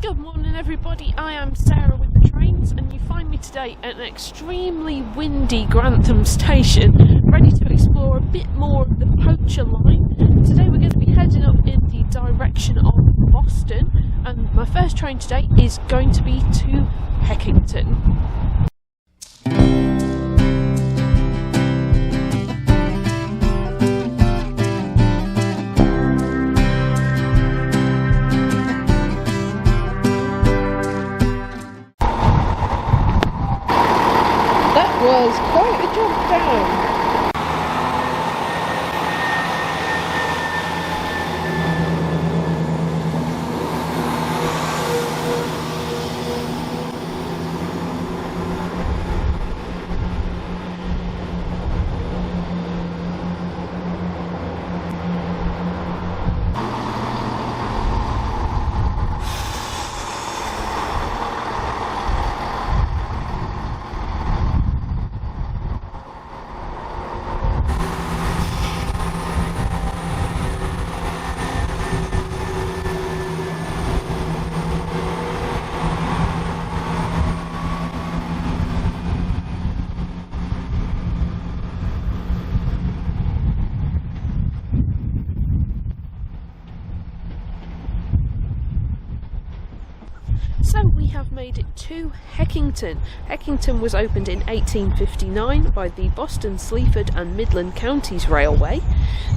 Good morning everybody, I am Sarah with the trains and you find me today at an extremely windy Grantham station, ready to explore a bit more of the Poacher Line. Today we're going to be heading up in the direction of Boston, and my first train today is going to be to Heckington. Was quite a jump down. So we have made it to Heckington. Heckington was opened in 1859 by the Boston, Sleaford and Midland Counties Railway.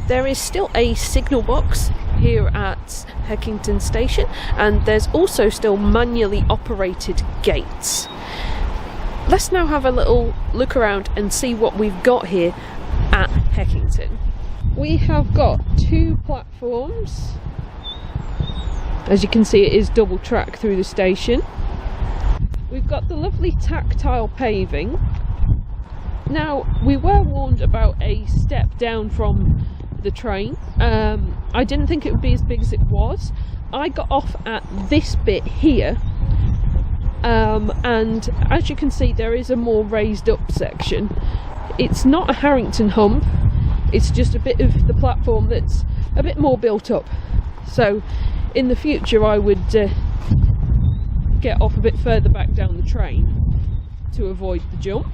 There is still a signal box here at Heckington Station, and there's also still manually operated gates. Let's now have a little look around and see what we've got here at Heckington. We have got two platforms. As you can see, it is double track through the station. We've got the lovely tactile paving. Now, we were warned about a step down from the train. I didn't think it would be as big as it was. I got off at this bit here, and as you can see, there is a more raised up section. It's not a Harrington hump, it's just a bit of the platform that's a bit more built up. So in the future I would get off a bit further back down the train to avoid the jump.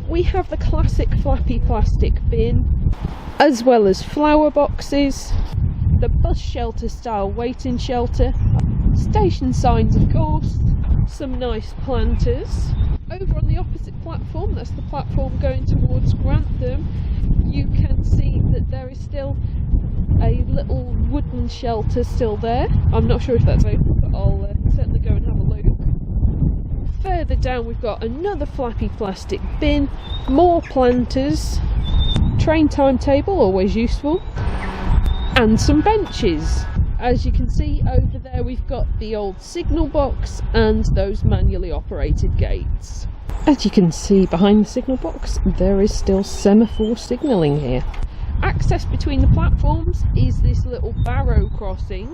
We have the classic flappy plastic bin, as well as flower boxes, the bus shelter style waiting shelter, station signs of course, some nice planters. Over on the opposite platform, that's the platform going towards Grantham, you can see that there is still a little wooden shelter still there. I'm not sure if that's open, but I'll certainly go and have a look. Further down we've got another flappy plastic bin, more planters, train timetable, always useful, and some benches. As you can see over there, we've got the old signal box and those manually operated gates. As you can see behind the signal box, there is still semaphore signalling here. Access between the platforms is this little barrow crossing,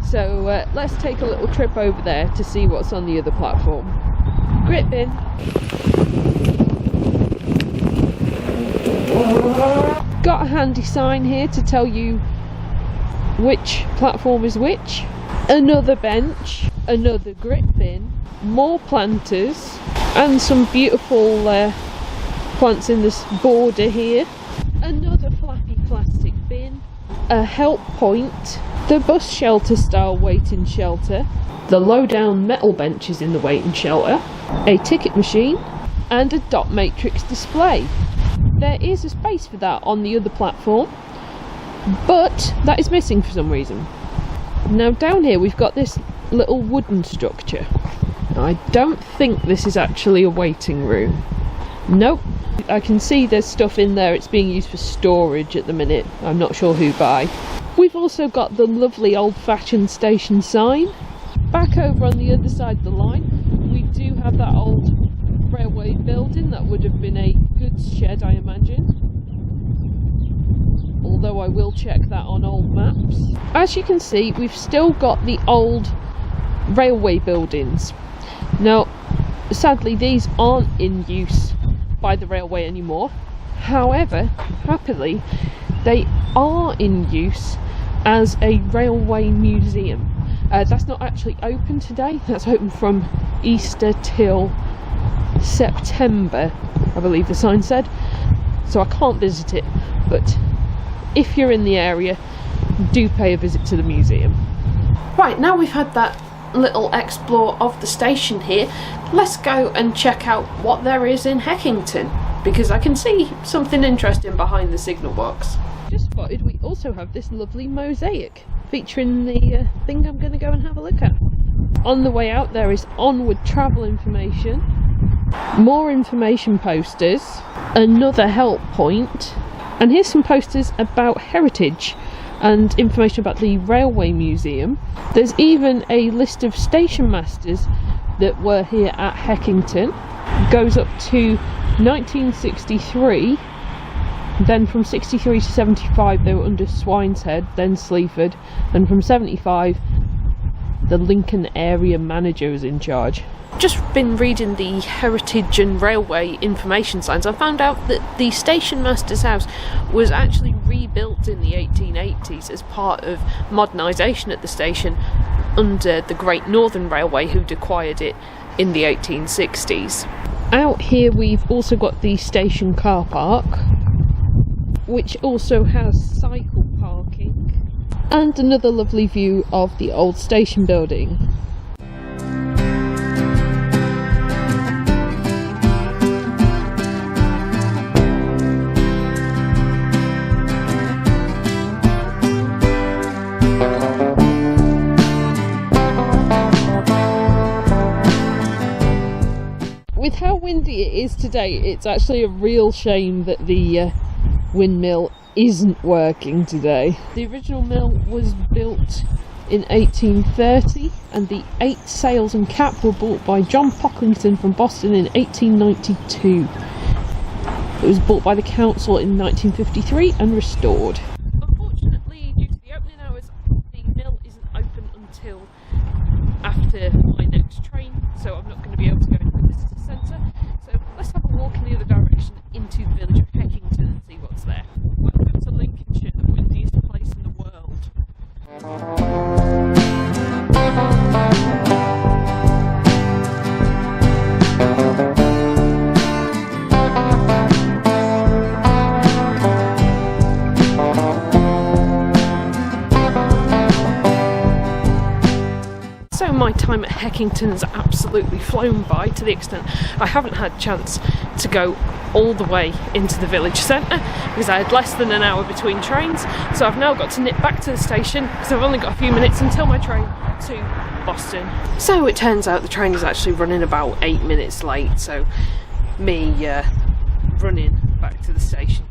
so let's take a little trip over there to see what's on the other platform. Grit bin. Got a handy sign here to tell you which platform is which. Another bench, another grit bin, more planters, and some beautiful plants in this border here. Another flappy plastic bin, a help point, the bus shelter style waiting shelter, the low down metal benches in the waiting shelter, a ticket machine, and a dot matrix display. There is a space for that on the other platform, but that is missing for some reason. Now down here we've got this little wooden structure. I don't think this is actually a waiting room. Nope. I can see there's stuff in there. It's being used for storage at the minute. I'm not sure who by. We've also got the lovely old-fashioned station sign. Back over on the other side of the line, we do have that old railway building that would have been a goods shed, I imagine. Although I will check that on old maps. As you can see, we've still got the old railway buildings. Now, sadly, these aren't in use by the railway anymore. However, happily, they are in use as a railway museum. That's not actually open today. That's open from Easter till September, I believe the sign said. So I can't visit it, but if you're in the area, do pay a visit to the museum. Right, now we've had that little explore of the station here, let's go and check out what there is in Heckington, because I can see something interesting behind the signal box. Just spotted we also have this lovely mosaic featuring the thing I'm going to go and have a look at. On the way out there is onward travel information, more information posters, another help point, and here's some posters about heritage and information about the railway museum. There's even a list of station masters that were here at Heckington. It goes up to 1963, then from 63 to 75 they were under Swineshead, then Sleaford, and from 75 the Lincoln area manager was in charge. Just been reading the heritage and railway information signs. I found out that the station master's house was actually rebuilt in the 1880s as part of modernisation at the station under the Great Northern Railway, who'd acquired it in the 1860s. Out here we've also got the station car park, which also has cycle parking, and another lovely view of the old station building. With how windy it is today, it's actually a real shame that the windmill isn't working today. The original mill was built in 1830 and the 8 sails and cap were bought by John Pocklington from Boston in 1892. It was bought by the council in 1953 and restored. Unfortunately, due to the opening hours, the mill isn't open until after my next train, so I'm not going to be able to go into the visitor centre. So let's have a walk in the other direction into the village of Heckington and see what's there. Welcome to Lincolnshire, the windiest place in the world. So my time at Heckington's absolutely flown by, to the extent I haven't had a chance to go all the way into the village centre because I had less than an hour between trains. So I've now got to nip back to the station because I've only got a few minutes until my train to Boston. So it turns out the train is actually running about 8 minutes late, so me running back to the station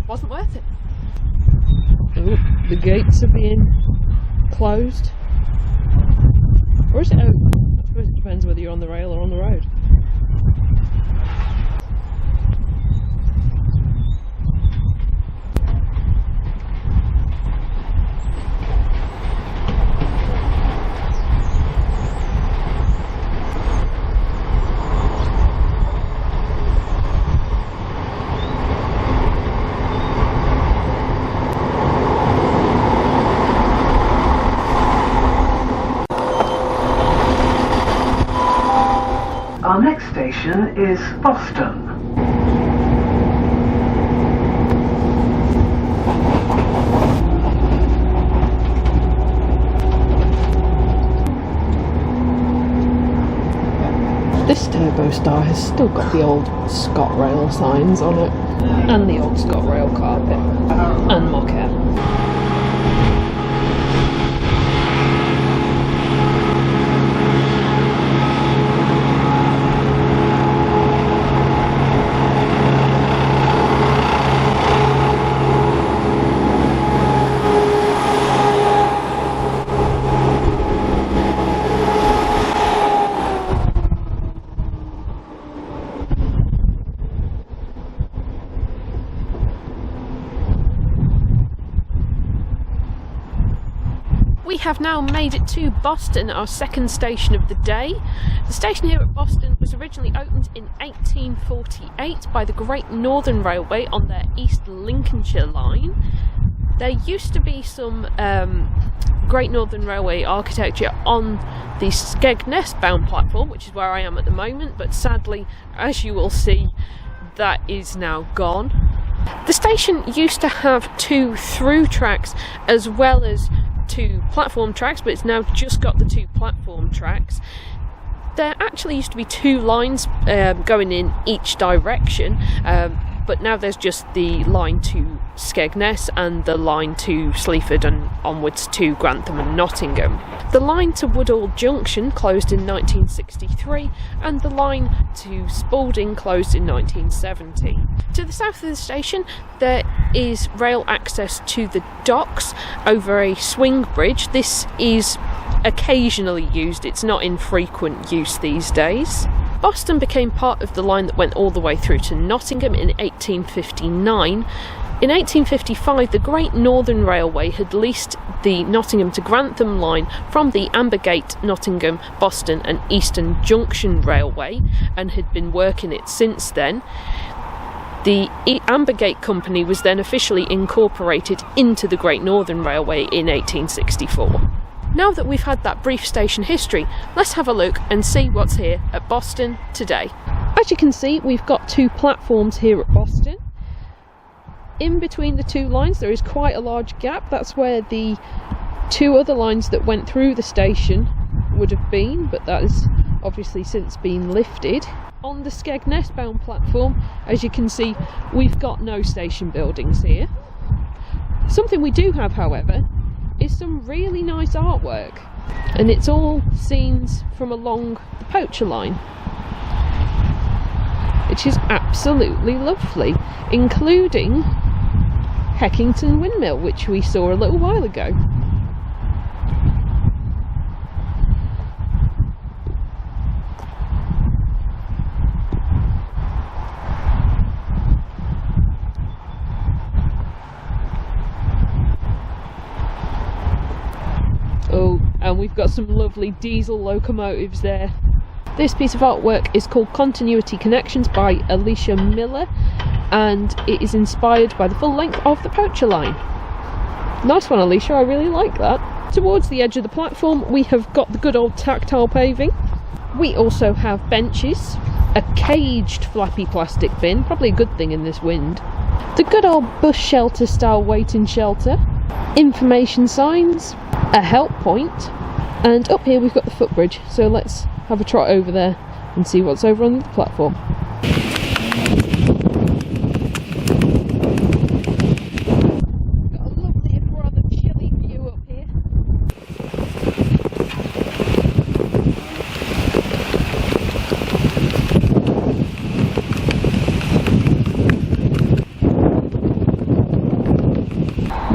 wasn't worth it. Ooh, the gates are being closed. Or is it open? I suppose it depends whether you're on the rail or on the road. Our next station is Boston. This Turbo Star has still got the old ScotRail signs on it, and the old ScotRail carpet, and mock-out. We have now made it to Boston, our second station of the day. The station here at Boston was originally opened in 1848 by the Great Northern Railway on their East Lincolnshire line. There used to be some Great Northern Railway architecture on the Skegness bound platform, which is where I am at the moment, but sadly, as you will see, that is now gone. The station used to have 2 through tracks as well as 2 platform tracks, but it's now just got the 2 platform tracks. There actually used to be 2 lines going in each direction, but now there's just the line to Skegness and the line to Sleaford and onwards to Grantham and Nottingham. The line to Woodall Junction closed in 1963 and the line to Spalding closed in 1970. To the south of the station there is rail access to the docks over a swing bridge. This is occasionally used, it's not in frequent use these days. Boston became part of the line that went all the way through to Nottingham in 1859. In 1855, the Great Northern Railway had leased the Nottingham to Grantham line from the Ambergate, Nottingham, Boston and Eastern Junction Railway and had been working it since then. The Ambergate Company was then officially incorporated into the Great Northern Railway in 1864. Now that we've had that brief station history, let's have a look and see what's here at Boston today. As you can see, we've got 2 platforms here at Boston. In between the 2 lines there is quite a large gap. That's where the 2 other lines that went through the station would have been, but that has obviously since been lifted. On the Skegness bound platform, as you can see, we've got no station buildings here. Something we do have, however, is some really nice artwork, and it's all scenes from along the Poacher Line, which is absolutely lovely, including Heckington windmill, which we saw a little while ago. Oh, and we've got some lovely diesel locomotives there. This piece of artwork is called Continuity Connections by Alicia Miller, and it is inspired by the full length of the Poacher Line. Nice one, Alicia, I really like that. Towards the edge of the platform we have got the good old tactile paving. We also have benches, a caged flappy plastic bin, probably a good thing in this wind, the good old bus shelter style waiting shelter, information signs, a help point, and up here we've got the footbridge, so let's have a trot over there and see what's over on the platform. Got a lovely and rather chilly view up here.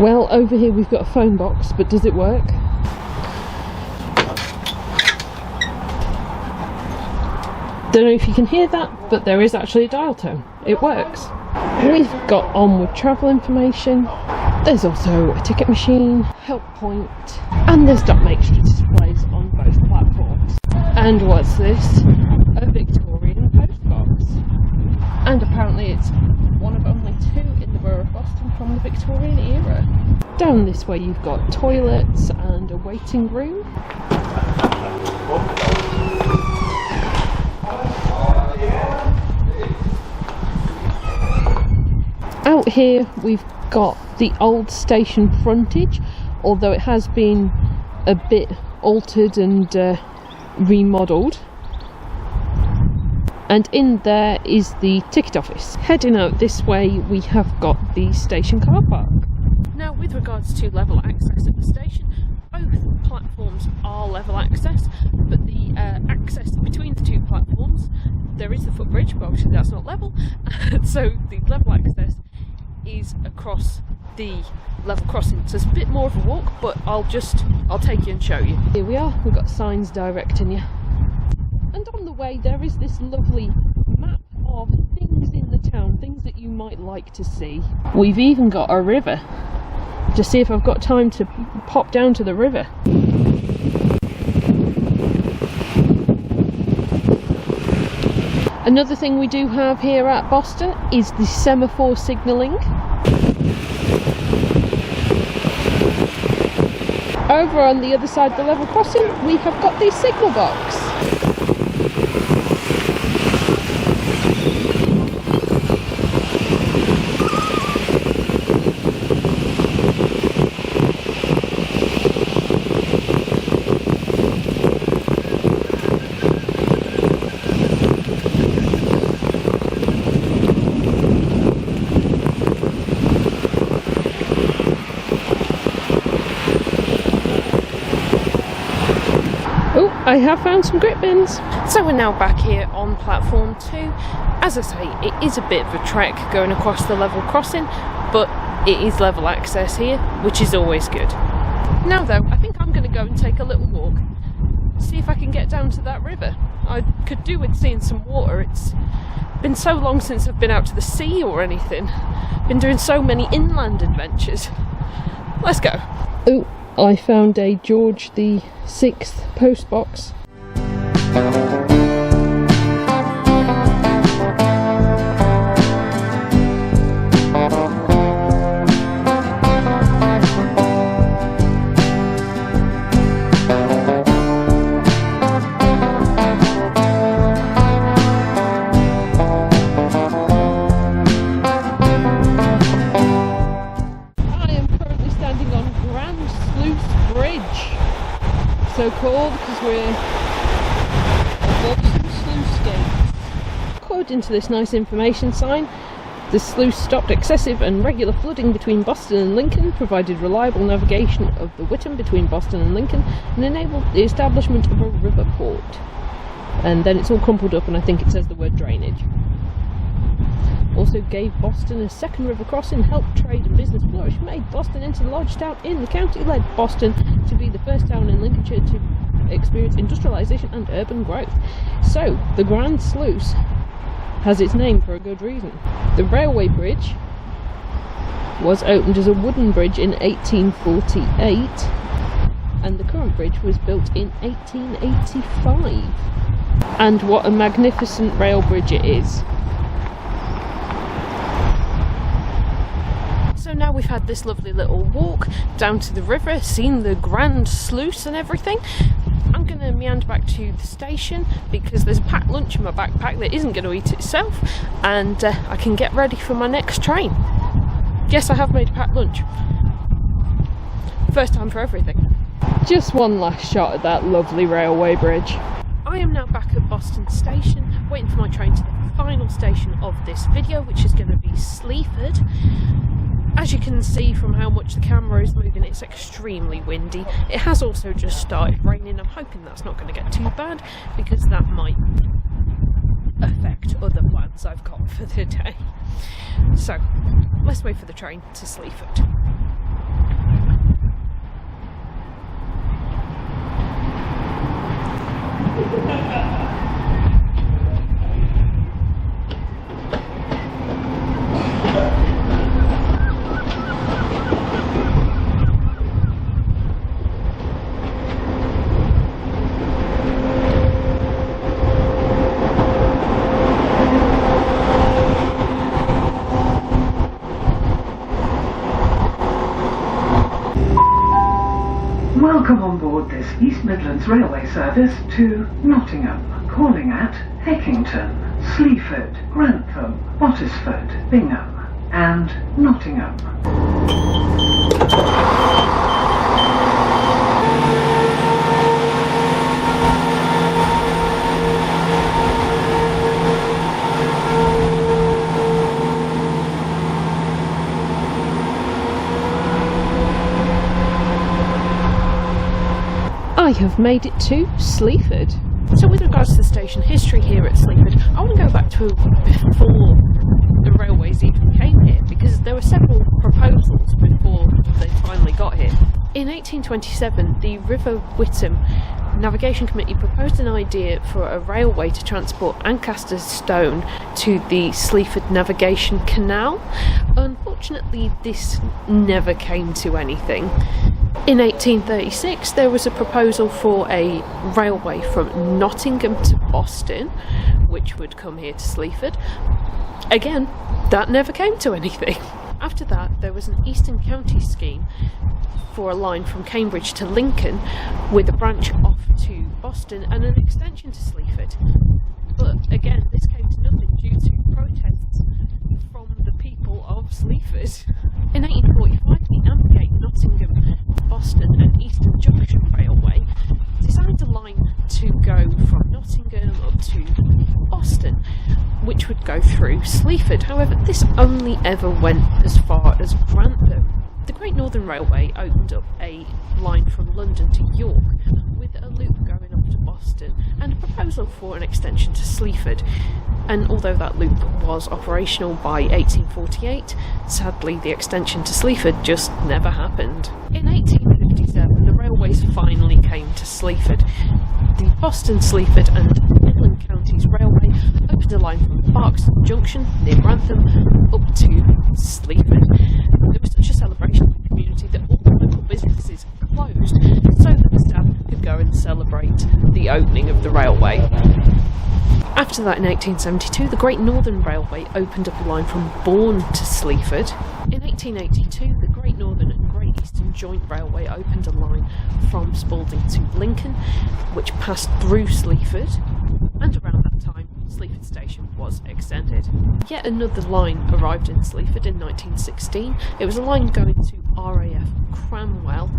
Well, over here we've got a phone box, but does it work? Don't know if you can hear that, but there is actually a dial tone. It works. We've got onward travel information. There's also a ticket machine, help point, and there's dot matrix displays on both platforms. And what's this? A Victorian postbox. And apparently it's one of only 2 in the borough of Boston from the Victorian era. Down this way you've got toilets and a waiting room. Out here we've got the old station frontage, although it has been a bit altered and remodelled. And in there is the ticket office. Heading out this way we have got the station car park. Now, with regards to level access at the station, both platforms are level access, but the access between the 2 platforms, there is the footbridge, but obviously that's not level, so the level access is across the level crossing, so it's a bit more of a walk, but I'll take you and show you. Here we are, we've got signs directing you. And on the way there is this lovely map of things in the town, things that you might like to see. We've even got a river. Just see if I've got time to pop down to the river. Another thing we do have here at Boston is the semaphore signalling. Over on the other side of the level crossing, we have got the signal box. I have found some grip bins. So we're now back here on platform 2. As I say, it is a bit of a trek going across the level crossing, but it is level access here, which is always good. Now though, I think I'm going to go and take a little walk, see if I can get down to that river. I could do with seeing some water. It's been so long since I've been out to the sea or anything. Been doing so many inland adventures. Let's go. Oh, I found a George the 6th post box. So called because we're above some sluice gates. According to this nice information sign, the sluice stopped excessive and regular flooding between Boston and Lincoln, provided reliable navigation of the Witham between Boston and Lincoln, and enabled the establishment of a river port. And then it's all crumpled up and I think it says the word drainage. Also gave Boston a second river crossing, helped trade and business flourish, made Boston into the largest town in the county, led Boston to be the first town in Lincolnshire to experience industrialisation and urban growth. So, the Grand Sluice has its name for a good reason. The railway bridge was opened as a wooden bridge in 1848, and the current bridge was built in 1885. And what a magnificent rail bridge it is. So now we've had this lovely little walk down to the river, seen the Grand Sluice and everything. I'm going to meander back to the station because there's a packed lunch in my backpack that isn't going to eat itself, and I can get ready for my next train. Yes, I have made a packed lunch. First time for everything. Just one last shot at that lovely railway bridge. I am now back at Boston Station, waiting for my train to the final station of this video, which is going to be Sleaford. As you can see from how much the camera is moving, it's extremely windy. It has also just started raining. I'm hoping that's not going to get too bad because that might affect other plans I've got for the day. So, let's wait for the train to Sleaford. Welcome on board this East Midlands Railway service to Nottingham, calling at Heckington, Sleaford, Grantham, Ottisford, Bingham and Nottingham. I have made it to Sleaford. So with regards to the station history here at Sleaford, I want to go back to before the railways even came here, because there were several proposals before they finally got here. In 1827, the River Witham Navigation Committee proposed an idea for a railway to transport Ancaster stone to the Sleaford Navigation Canal. Unfortunately, this never came to anything. In 1836, there was a proposal for a railway from Nottingham to Boston, which would come here to Sleaford. Again, that never came to anything. After that, there was an Eastern County scheme for a line from Cambridge to Lincoln with a branch off to Boston and an extension to Sleaford. But again, this came to nothing due to protests from the people of Sleaford. In 1845, the Ambigate, Nottingham, Boston and Eastern Junction Railway designed a line to go from Nottingham up to Boston, which would go through Sleaford. However, this only ever went as far as Grantham. The Great Northern Railway opened up a line from London to York with a loop going up to Boston and a proposal for an extension to Sleaford. And although that loop was operational by 1848, sadly the extension to Sleaford just never happened. In 1857, the railways finally came to Sleaford. The Boston, Sleaford and Midland Counties Railway opened a line from Barkston Junction near Grantham up to Sleaford. There was such a celebration in the community that all the local businesses closed so that the staff could go and celebrate the opening of the railway. After that, in 1872, the Great Northern Railway opened up a line from Bourne to Sleaford. In 1882, the Great Northern and Great Eastern Joint Railway opened a line from Spalding to Lincoln, which passed through Sleaford, and around that time, Sleaford Station was extended. Yet another line arrived in Sleaford in 1916. It was a line going to RAF Cranwell.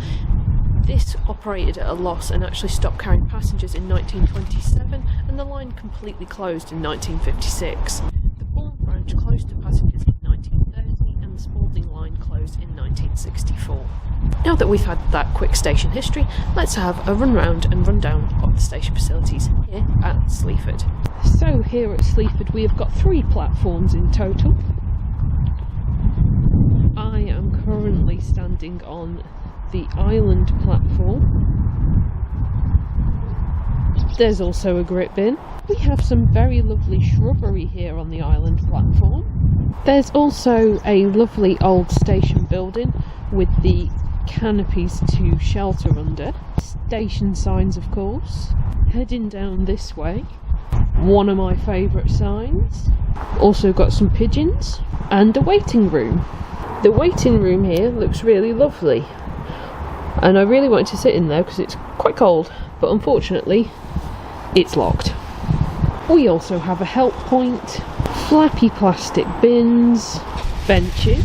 This operated at a loss and actually stopped carrying passengers in 1927, and the line completely closed in 1956. The Bourne branch closed to passengers in 1930, and the Spalding line closed in 1964. Now that we've had that quick station history, let's have a run round and rundown of the station facilities here at Sleaford. So here at Sleaford we have got 3 platforms in total. I am currently standing on the island platform. There's also a grit bin. We have some very lovely shrubbery here on the island platform. There's also a lovely old station building with the canopies to shelter under. Station signs, of course. Heading down this way, one of my favourite signs. Also got some pigeons and a waiting room. The waiting room here looks really lovely, and I really wanted to sit in there because it's quite cold, but unfortunately it's locked. We also have a help point, flappy plastic bins, benches,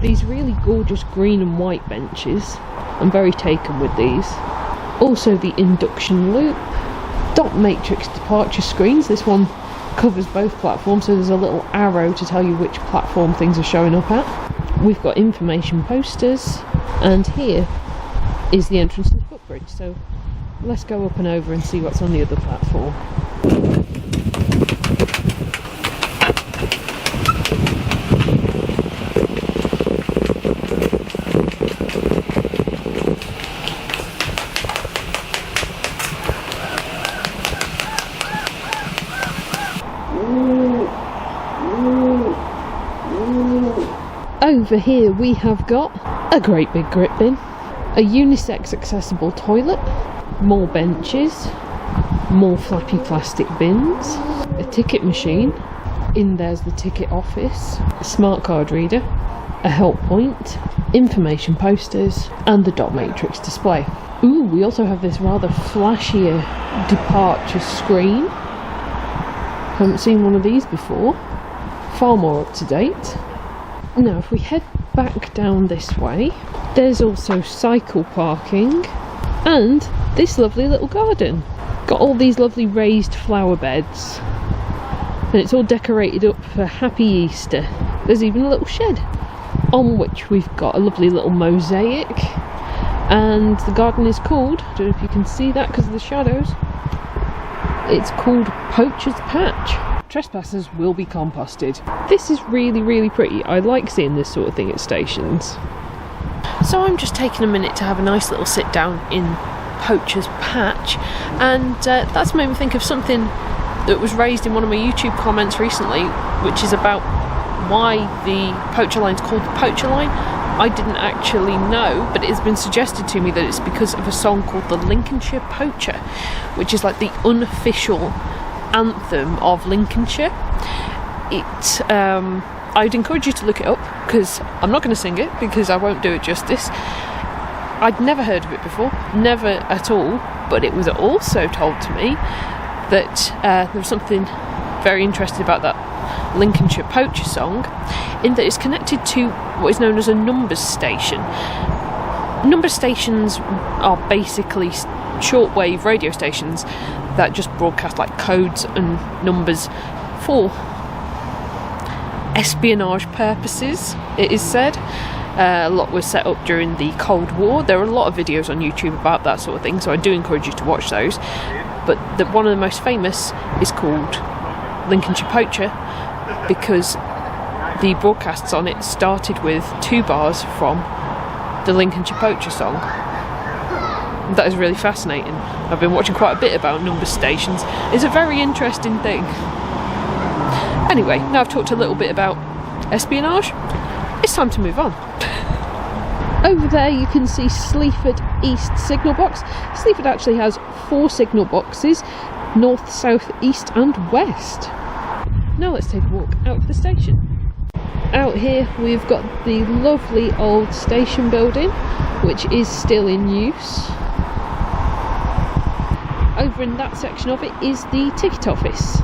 these really gorgeous green and white benches. I'm very taken with these. Also the induction loop, dot matrix departure screens. This one covers both platforms, so there's a little arrow to tell you which platform things are showing up at. We've got information posters, and here is the entrance to the footbridge, so let's go up and over and see what's on the other platform. Over here we have got a great big grit bin, a unisex accessible toilet, more benches, more flappy plastic bins, a ticket machine, in there's the ticket office, a smart card reader, a help point, information posters and the dot matrix display. Ooh, we also have this rather flashier departure screen. Haven't seen one of these before. Far more up to date. Now if we head back down this way, there's also cycle parking and this lovely little garden. Got all these lovely raised flower beds and it's all decorated up for Happy Easter. There's even a little shed on which we've got a lovely little mosaic, and the garden is called, I don't know if you can see that because of the shadows, it's called Poacher's Patch. Trespassers will be composted. This is really, really pretty. I like seeing this sort of thing at stations. So I'm just taking a minute to have a nice little sit down in Poacher's Patch, and that's made me think of something that was raised in one of my YouTube comments recently, which is about why the Poacher Line is called the Poacher Line. I didn't actually know, but it has been suggested to me that it's because of a song called the Lincolnshire Poacher, which is like the unofficial anthem of Lincolnshire. I'd encourage you to look it up because I'm not going to sing it because I won't do it justice. I'd never heard of it before, never at all, but it was also told to me that there was something very interesting about that Lincolnshire Poacher song, in that it's connected to what is known as a numbers station. Number stations are basically shortwave radio stations that just broadcast like codes and numbers for espionage purposes, it is said. A lot was set up during the Cold War. There are a lot of videos on YouTube about that sort of thing, so I do encourage you to watch those. But one of the most famous is called Lincolnshire Poacher, because the broadcasts on it started with 2 bars from the Lincolnshire Poacher song. That is really fascinating. I've been watching quite a bit about number stations. It's a very interesting thing. Anyway, now I've talked a little bit about espionage, it's time to move on. Over there you can see Sleaford East signal box. Sleaford actually has 4 signal boxes, north, south, east and west. Now let's take a walk out of the station. Out here we've got the lovely old station building, which is still in use. Over in that section of it is the ticket office.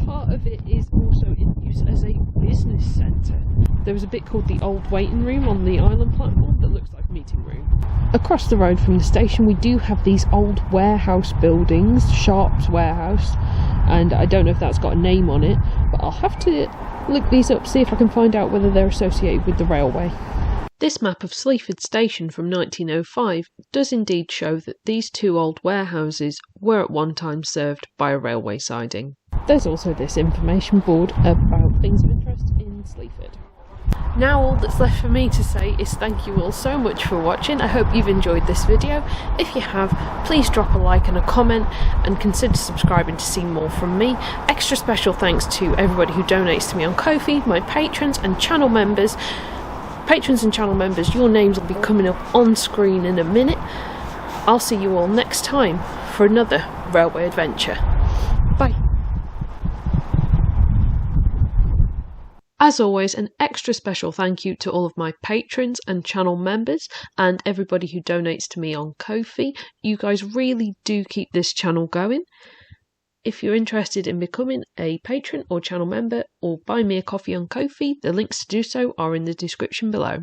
Part of it is also in use as a business centre. There was a bit called the old waiting room on the island platform that looks like a meeting room. Across the road from the station we do have these old warehouse buildings, Sharp's warehouse, and I don't know if that's got a name on it, but I'll have to look these up, see if I can find out whether they're associated with the railway. This map of Sleaford Station from 1905 does indeed show that these 2 old warehouses were at one time served by a railway siding. There's also this information board about things of interest in Sleaford. Now all that's left for me to say is thank you all so much for watching. I hope you've enjoyed this video. If you have, please drop a like and a comment and consider subscribing to see more from me. Extra special thanks to everybody who donates to me on Ko-fi, my patrons and channel members. Patrons and channel members, your names will be coming up on screen in a minute. I'll see you all next time for another railway adventure. Bye. As always, an extra special thank you to all of my patrons and channel members and everybody who donates to me on Ko-fi. You guys really do keep this channel going. If you're interested in becoming a patron or channel member or buy me a coffee on Ko-fi, the links to do so are in the description below.